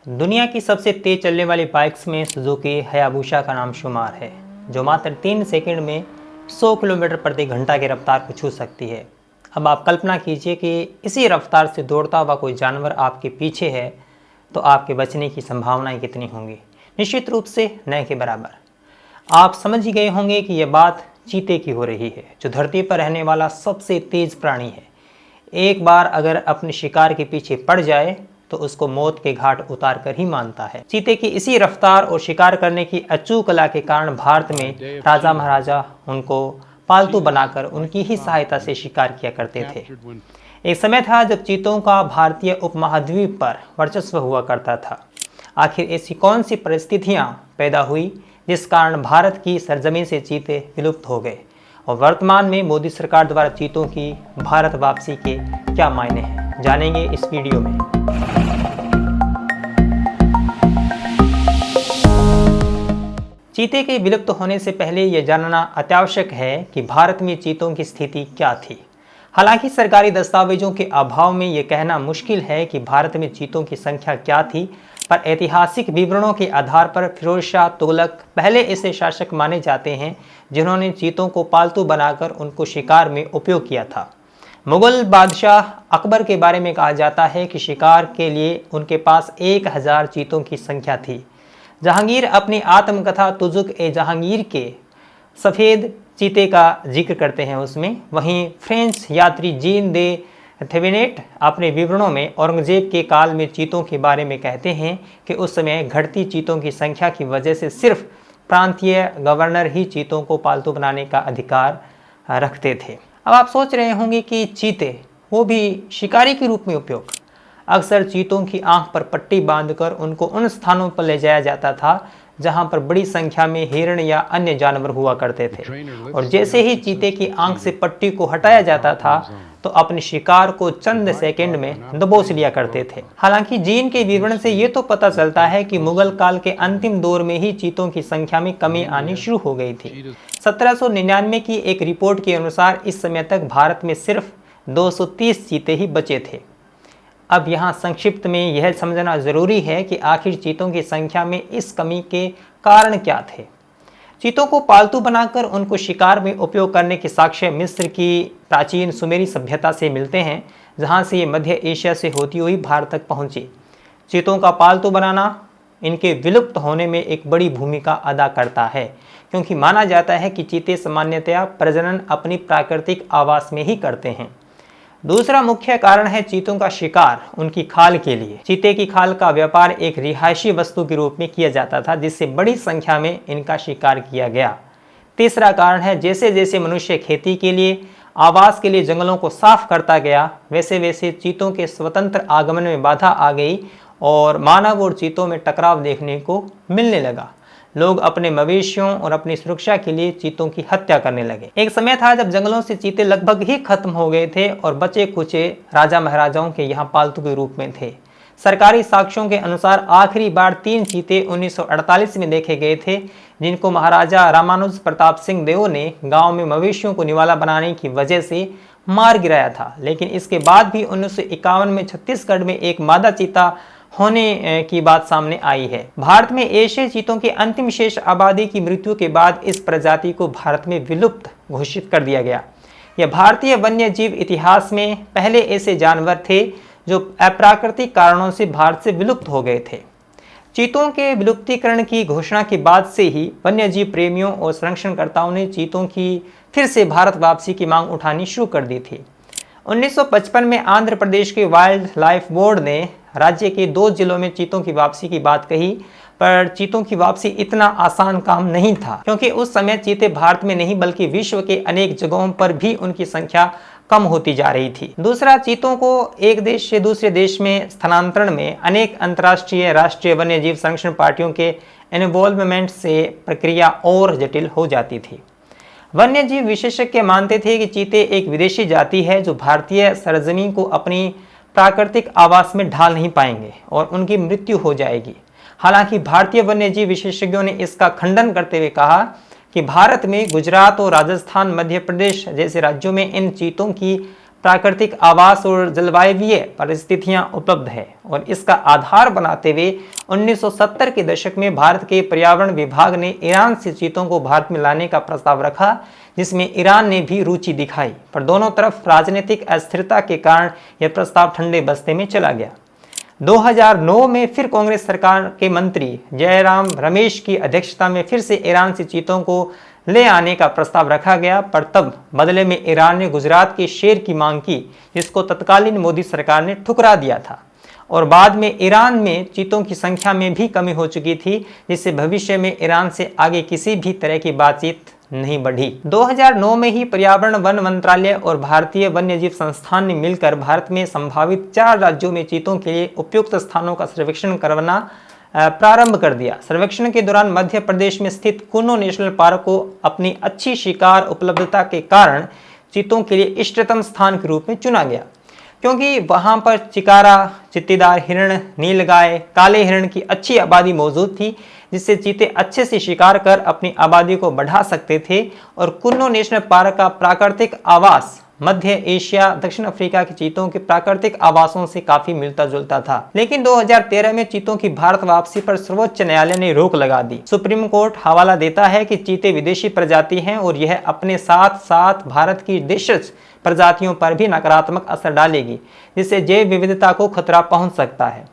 दुनिया की सबसे तेज चलने वाली बाइक्स में सुजुकी हायाबुसा का नाम शुमार है, जो मात्र 3 सेकंड में 100 किलोमीटर प्रति घंटा की रफ्तार को छू सकती है। अब आप कल्पना कीजिए कि इसी रफ्तार से दौड़ता हुआ कोई जानवर आपके पीछे है, तो आपके बचने की संभावनाएं कितनी होंगी? निश्चित रूप से न के बराबर। आप समझ ही गए होंगे कि यह बात चीते की हो रही है, जो धरती पर रहने वाला सबसे तेज प्राणी है। एक बार अगर अपने शिकार के पीछे पड़ जाए तो उसको मौत के घाट उतार कर ही मानता है। चीते की इसी रफ्तार और शिकार करने की अचूक कला के कारण भारत में राजा महाराजा उनको पालतू बनाकर उनकी ही सहायता से शिकार किया करते थे। एक समय था जब चीतों का भारतीय उपमहाद्वीप पर वर्चस्व हुआ करता था। आखिर ऐसी कौन सी परिस्थितियां पैदा हुई जिस कारण भारत की सरजमीन से चीते विलुप्त हो गए, और वर्तमान में मोदी सरकार द्वारा चीतों की भारत वापसी के क्या मायने हैं, जानेंगे इस वीडियो में। चीते के विलुप्त होने से पहले यह जानना अत्यावश्यक है कि भारत में चीतों की स्थिति क्या थी। हालांकि सरकारी दस्तावेजों के अभाव में यह कहना मुश्किल है कि भारत में चीतों की संख्या क्या थी, पर ऐतिहासिक विवरणों के आधार पर फिरोज शाह तुगलक पहले ऐसे शासक माने जाते हैं जिन्होंने चीतों को पालतू बनाकर उनको शिकार में उपयोग किया था। मुगल बादशाह अकबर के बारे में कहा जाता है कि शिकार के लिए उनके पास 1000 चीतों की संख्या थी। जहांगीर अपनी आत्मकथा तुजुक ए जहांगीर के सफ़ेद चीते का जिक्र करते हैं उसमें। वहीं फ्रेंच यात्री जीन दे थेवेनेट अपने विवरणों में औरंगजेब के काल में चीतों के बारे में कहते हैं कि उस समय घटती चीतों की संख्या की वजह से सिर्फ प्रांतीय गवर्नर ही चीतों को पालतू बनाने का अधिकार रखते थे। अब आप सोच रहे होंगे कि चीते, वो भी शिकारी के रूप में उपयोग। अक्सर चीतों की आंख पर पट्टी बांधकर उनको उन स्थानों पर ले जाया जाता था जहां पर बड़ी संख्या में हिरण या अन्य जानवर हुआ करते थे, और जैसे ही चीते की आंख से पट्टी को हटाया जाता था तो अपने शिकार को चंद सेकंड में दबोच लिया करते थे। हालांकि जीन के विवरण से ये तो पता चलता है कि मुगल काल के अंतिम दौर में ही चीतों की संख्या में कमी आनी शुरू हो गई थी। 1799 की एक रिपोर्ट के अनुसार इस समय तक भारत में सिर्फ 230 चीते ही बचे थे। अब यहाँ संक्षिप्त में यह समझना जरूरी है कि आखिर चीतों की संख्या में इस कमी के कारण क्या थे। चीतों को पालतू बनाकर उनको शिकार में उपयोग करने के साक्ष्य मिस्र की प्राचीन सुमेरी सभ्यता से मिलते हैं, जहाँ से ये मध्य एशिया से होती हुई भारत तक पहुँची। चीतों का पालतू बनाना इनके विलुप्त होने में एक बड़ी भूमिका अदा करता है, क्योंकि माना जाता है कि चीते सामान्यतया प्रजनन अपनी प्राकृतिक आवास में ही करते हैं। दूसरा मुख्य कारण है चीतों का शिकार उनकी खाल के लिए। चीते की खाल का व्यापार एक रिहायशी वस्तु के रूप में किया जाता था, जिससे बड़ी संख्या में इनका शिकार किया गया। तीसरा कारण है जैसे जैसे मनुष्य खेती के लिए, आवास के लिए जंगलों को साफ करता गया, वैसे वैसे चीतों के स्वतंत्र आगमन में बाधा आ गई और मानव और चीतों में टकराव देखने को मिलने लगा। लोग अपने मवेशियों और अपनी सुरक्षा के लिए चीतों की हत्या करने लगे। एक समय था जब जंगलों से चीते लगभग ही खत्म हो गए थे और बचे कुचे राजा महाराजाओं के यहाँ पालतू के रूप में थे। सरकारी साक्ष्यों के अनुसार आखिरी बार 3 चीते 1948 में देखे गए थे, जिनको महाराजा रामानुज प्रताप सिंह देव ने गाँव में मवेशियों को निवाला बनाने की वजह से मार गिराया था। लेकिन इसके बाद भी 1951 में छत्तीसगढ़ में एक मादा चीता होने की बात सामने आई है। भारत में एशियाई चीतों की अंतिम शेष आबादी की मृत्यु के बाद इस प्रजाति को भारत में विलुप्त घोषित कर दिया गया। यह भारतीय वन्य जीव इतिहास में पहले ऐसे जानवर थे जो अप्राकृतिक कारणों से भारत से विलुप्त हो गए थे। चीतों के विलुप्तीकरण की घोषणा के बाद से ही वन्य जीव प्रेमियों और संरक्षणकर्ताओं ने चीतों की फिर से भारत वापसी की मांग उठानी शुरू कर दी थी। 1955 में आंध्र प्रदेश के वाइल्ड लाइफ बोर्ड ने राज्य के 2 जिलों में चीतों की वापसी की बात कही, पर चीतों की वापसी इतना आसान काम नहीं था, क्योंकि उस समय चीते भारत में नहीं बल्कि विश्व के अनेक जगहों पर भी उनकी संख्या कम होती जा रही थी। दूसरा, चीतों को एक देश से दूसरे देश में स्थानांतरण में अनेक अंतर्राष्ट्रीय राष्ट्रीय वन्य जीव संरक्षण पार्टियों के इन्वॉल्वमेंट से प्रक्रिया और जटिल हो जाती थी। वन्य जीव विशेषज्ञ मानते थे कि चीते एक विदेशी जाति है जो भारतीय सरजमीन को अपनी प्राकृतिक आवास में ढाल नहीं पाएंगे और उनकी मृत्यु हो जाएगी। हालांकि भारतीय वन्य जीव विशेषज्ञों ने इसका खंडन करते हुए कहा कि भारत में गुजरात और राजस्थान, मध्य प्रदेश जैसे राज्यों में इन चीतों की प्राकृतिक आवास और जलवायवीय परिस्थितियां उपलब्ध है और इसका आधार बनाते हुए 1970 के दशक में भारत के पर्यावरण विभाग ने ईरान से चीतों को भारत में लाने का प्रस्ताव रखा, जिसमें ईरान ने भी रुचि दिखाई, पर दोनों तरफ राजनीतिक अस्थिरता के कारण यह प्रस्ताव ठंडे बस्ते में चला गया। 2009 में फिर कांग्रेस सरकार के मंत्री जयराम रमेश की अध्यक्षता में फिर से ईरान से चीतों को ले आने का प्रस्ताव रखा गया, पर तब बदले में ईरान ने गुजरात के शेर की मांग की, जिसको तत्कालीन मोदी सरकार ने ठुकरा दिया था। और बाद में ईरान में चीतों की संख्या में भी कमी हो चुकी थी, जिससे भविष्य में ईरान से आगे किसी भी तरह की बातचीत नहीं बढ़ी। 2009 में ही पर्यावरण वन मंत्रालय और भारतीय वन्यजीव संस्थान ने मिलकर भारत में संभावित 4 राज्यों में चीतों के लिए उपयुक्त स्थानों का सर्वेक्षण करना प्रारंभ कर दिया। सर्वेक्षण के दौरान मध्य प्रदेश में स्थित कुन्नो नेशनल पार्क को अपनी अच्छी शिकार उपलब्धता के कारण चीतों के लिए इष्टतम स्थान के रूप में चुना गया, क्योंकि वहां पर चिकारा, चित्तीदार हिरण, नीलगाय, काले हिरण की अच्छी आबादी मौजूद थी, जिससे चीते अच्छे से शिकार कर अपनी आबादी को बढ़ा सकते थे। और कुन्नो नेशनल पार्क का प्राकृतिक आवास मध्य एशिया, दक्षिण अफ्रीका के चीतों के प्राकृतिक आवासों से काफी मिलता जुलता था। लेकिन 2013 में चीतों की भारत वापसी पर सर्वोच्च न्यायालय ने रोक लगा दी। सुप्रीम कोर्ट हवाला देता है कि चीते विदेशी प्रजाति हैं और यह अपने साथ साथ भारत की देशज प्रजातियों पर भी नकारात्मक असर डालेगी, जिससे जैव विविधता को खतरा पहुंच सकता है।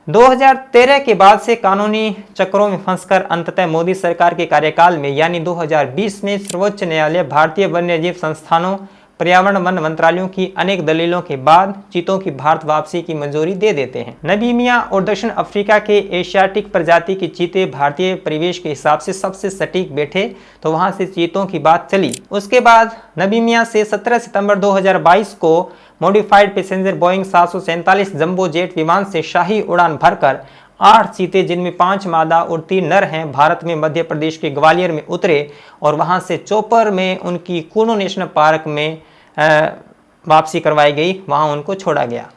2013 के बाद से कानूनी चक्रों में फंसकर अंततः मोदी सरकार के कार्यकाल में यानी 2020 में सर्वोच्च न्यायालय भारतीय वन्यजीव संस्थानों, पर्यावरण वन मंत्रालयों की अनेक दलीलों के बाद चीतों की भारत वापसी की मंजूरी दे देते हैं। नमीबिया और दक्षिण अफ्रीका के एशियाटिक प्रजाति के चीते भारतीय परिवेश के हिसाब से सबसे सटीक बैठे, तो वहां से चीतों की बात चली। उसके बाद नमीबिया से 17 सितंबर 2022 को modified passenger Boeing 747 jumbo jet विमान से शाही उड़ान भरकर 8 चीते, जिनमें 5 मादा और 3 नर हैं, भारत में मध्य प्रदेश के ग्वालियर में उतरे और वहां से चोपर में उनकी कुन्नो नेशनल पार्क में वापसी करवाई गई, वहां उनको छोड़ा गया।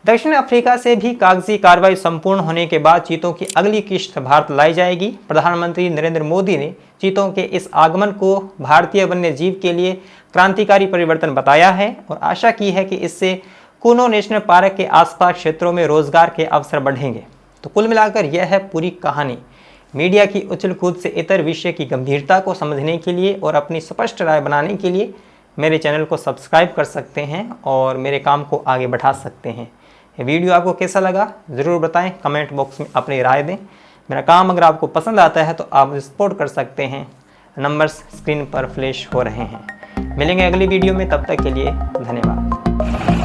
दक्षिण अफ्रीका से भी कागजी कार्रवाई संपूर्ण होने के बाद चीतों की अगली किश्त भारत लाई जाएगी। प्रधानमंत्री नरेंद्र मोदी ने चीतों के इस आगमन को भारतीय वन्य जीव के लिए क्रांतिकारी परिवर्तन बताया है और आशा की है कि इससे कुन्नो नेशनल पार्क के आसपास क्षेत्रों में रोजगार के अवसर बढ़ेंगे। तो कुल मिलाकर यह है पूरी कहानी। मीडिया की उछल कूद से इतर विषय की गंभीरता को समझने के लिए और अपनी स्पष्ट राय बनाने के लिए मेरे चैनल को सब्सक्राइब कर सकते हैं और मेरे काम को आगे बढ़ा सकते हैं। ये वीडियो आपको कैसा लगा ज़रूर बताएं, कमेंट बॉक्स में अपनी राय दें। मेरा काम अगर आपको पसंद आता है तो आप सपोर्ट कर सकते हैं। नंबर्स स्क्रीन पर फ्लैश हो रहे हैं। मिलेंगे अगली वीडियो में, तब तक के लिए धन्यवाद।